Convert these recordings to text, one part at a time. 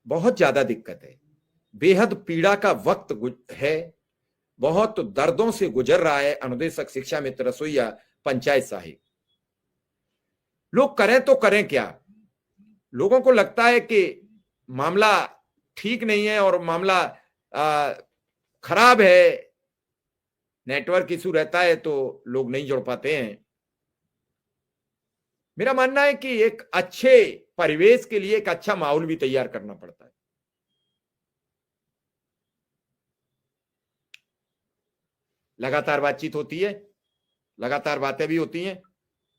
बहुत ज्यादा दिक्कत है, बेहद पीड़ा का वक्त है, बहुत दर्दों से गुजर रहा है अनुदेशक, शिक्षा मित्र, रसोईया, पंचायत सहायक। लोग करें तो करें क्या? लोगों को लगता है कि मामला ठीक नहीं है और मामला खराब है, नेटवर्क इशू रहता है तो लोग नहीं जुड़ पाते हैं। मेरा मानना है कि एक अच्छे परिवेश के लिए एक अच्छा माहौल भी तैयार करना पड़ता है। लगातार बातचीत होती है, लगातार बातें भी होती हैं,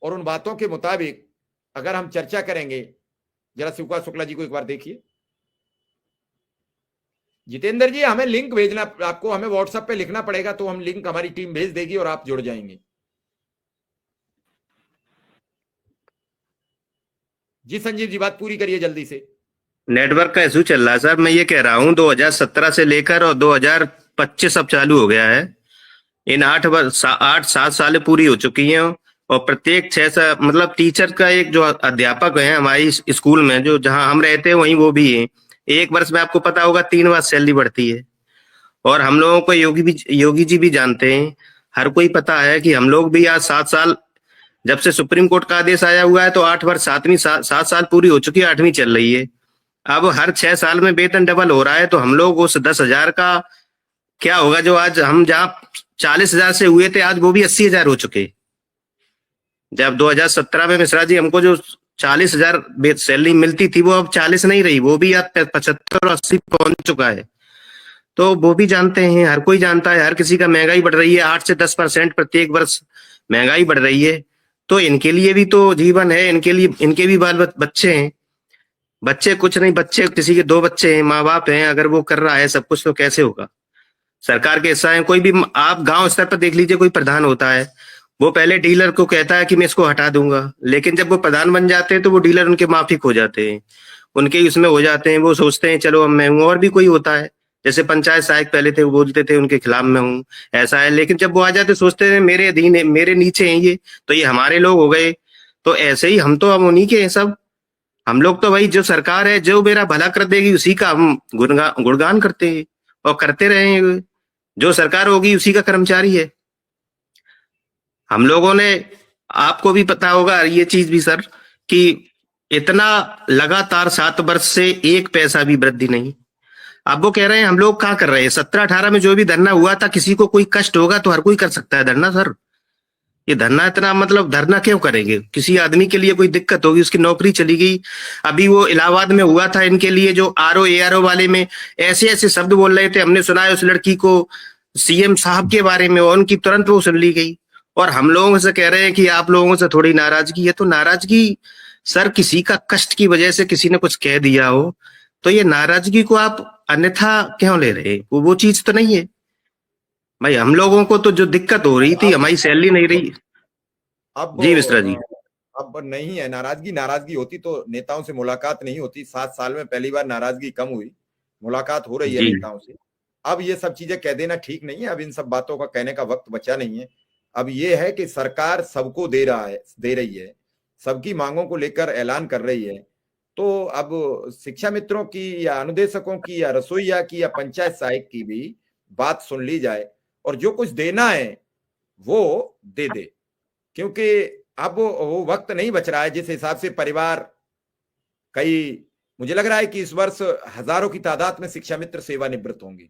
और उन बातों के मुताबिक अगर हम चर्चा करेंगे, जरा शिवका शुक्ला जी को एक बार देखिए। जितेंद्र जी, हमें लिंक भेजना, आपको हमें व्हाट्सएप पे लिखना पड़ेगा, तो हम लिंक हमारी टीम भेज देगी और आप जुड़ जाएंगे। जी संजीव जी, बात पूरी करिए जल्दी से। नेटवर्क का इशू चल रहा है सर। मैं ये कह रहा हूँ 2017 से लेकर और 2025 अब चालू हो गया है। इन 8-7 साल पूरी हो चुकी हैं, और प्रत्येक 6 मतलब टीचर का एक जो अध्यापक है हमारी स्कूल में, जो जहाँ हम रहते हैं वहीं वो भी है। एक वर्ष में आपको पता होगा 3 बार सैलरी बढ़ती है। और हम लोगों को योगी जी भी जानते हैं, हर कोई पता है कि हम लोग भी आज 7 साल, जब से सुप्रीम कोर्ट का आदेश आया हुआ है तो 8 वर्ष 7 साल पूरी हो चुकी है, 8वीं चल रही है। अब हर 6 साल में वेतन डबल हो रहा है, तो हम लोग उस 10,000 का क्या होगा जो आज हम जहाँ 40,000 से हुए थे, आज वो भी 80,000 हो चुके। जब 2017 में मिश्रा जी हमको जो 40,000 सैलरी मिलती थी, वो अब 40 नहीं रही, वो भी आज 75-80 पहुंच चुका है। तो वो भी जानते हैं, हर कोई जानता है, हर किसी का महंगाई बढ़ रही है, 8 से 10% प्रत्येक वर्ष महंगाई बढ़ रही है। तो इनके लिए भी तो जीवन है, इनके लिए इनके भी बाल बच्चे हैं। बच्चे कुछ नहीं, बच्चे किसी के 2 बच्चे हैं, माँ बाप हैं, अगर वो कर रहा है सब कुछ तो कैसे होगा? सरकार के हिस्सा है। कोई भी आप गांव स्तर पर देख लीजिए, कोई प्रधान होता है, वो पहले डीलर को कहता है कि मैं इसको हटा दूंगा, लेकिन जब वो प्रधान बन जाते हैं तो वो डीलर उनके माफिक हो जाते हैं, उनके उसमें हो जाते हैं। वो सोचते हैं चलो अब मैं हूँ। और भी कोई होता है, जैसे पंचायत सहायक पहले थे, वो बोलते थे उनके खिलाफ में हूँ, ऐसा है। लेकिन जब वो आ जाते सोचते हैं मेरे अधीन है, मेरे नीचे हैं ये, तो ये हमारे लोग हो गए। तो ऐसे ही हम तो अब उन्हीं के हैं सब। हम लोग तो भाई जो सरकार है, जो मेरा भला कर देगी उसी का हम गुणगान करते हैं और करते रहे। जो सरकार होगी उसी का कर्मचारी है। हम लोगों ने, आपको भी पता होगा ये चीज भी सर, कि इतना लगातार 7 वर्ष से 1 पैसा भी वृद्धि नहीं। अब वो कह रहे हैं हम लोग क्या कर रहे हैं, 17-18 में जो भी धरना हुआ था, किसी को कोई कष्ट होगा तो हर कोई कर सकता है धरना सर। ये धरना इतना, मतलब धरना क्यों करेंगे? किसी आदमी के लिए कोई दिक्कत होगी, उसकी नौकरी चली गई। अभी वो इलाहाबाद में हुआ था, इनके लिए जो आरओ एआरओ वाले में ऐसे ऐसे शब्द बोल रहे थे, हमने सुना है उस लड़की को सीएम साहब के बारे में, और उनकी तुरंत वो सुन ली गई। और हम लोगों से कह रहे हैं कि आप लोगों से थोड़ी नाराजगी है। तो नाराजगी सर, किसी का कष्ट की वजह से किसी ने कुछ कह दिया हो, तो ये नाराजगी को आप अन्यथा क्यों ले रहे हैं? वो चीज तो नहीं है भाई। हम लोगों को तो जो दिक्कत हो रही थी, हमारी सैलरी नहीं रही। अब जी मिश्रा जी। अब नहीं है नाराजगी। नाराजगी होती तो नेताओं से मुलाकात नहीं होती। 7 साल में पहली बार नाराजगी कम हुई, मुलाकात हो रही है जी नेताओं से। अब ये सब चीजें कह देना ठीक नहीं है, अब इन सब बातों का कहने का वक्त बचा नहीं है। अब ये है कि सरकार सबको दे रही है, सबकी मांगों को लेकर ऐलान कर रही है। तो अब शिक्षा मित्रों की या अनुदेशकों की या रसोईया की या पंचायत सहायक की भी बात सुन ली जाए, और जो कुछ देना है वो दे दे। क्योंकि अब वो वक्त नहीं बच रहा है जिस हिसाब से परिवार, कई, मुझे लग रहा है कि इस वर्ष हजारों की तादाद में शिक्षा मित्र सेवानिवृत्त होंगे।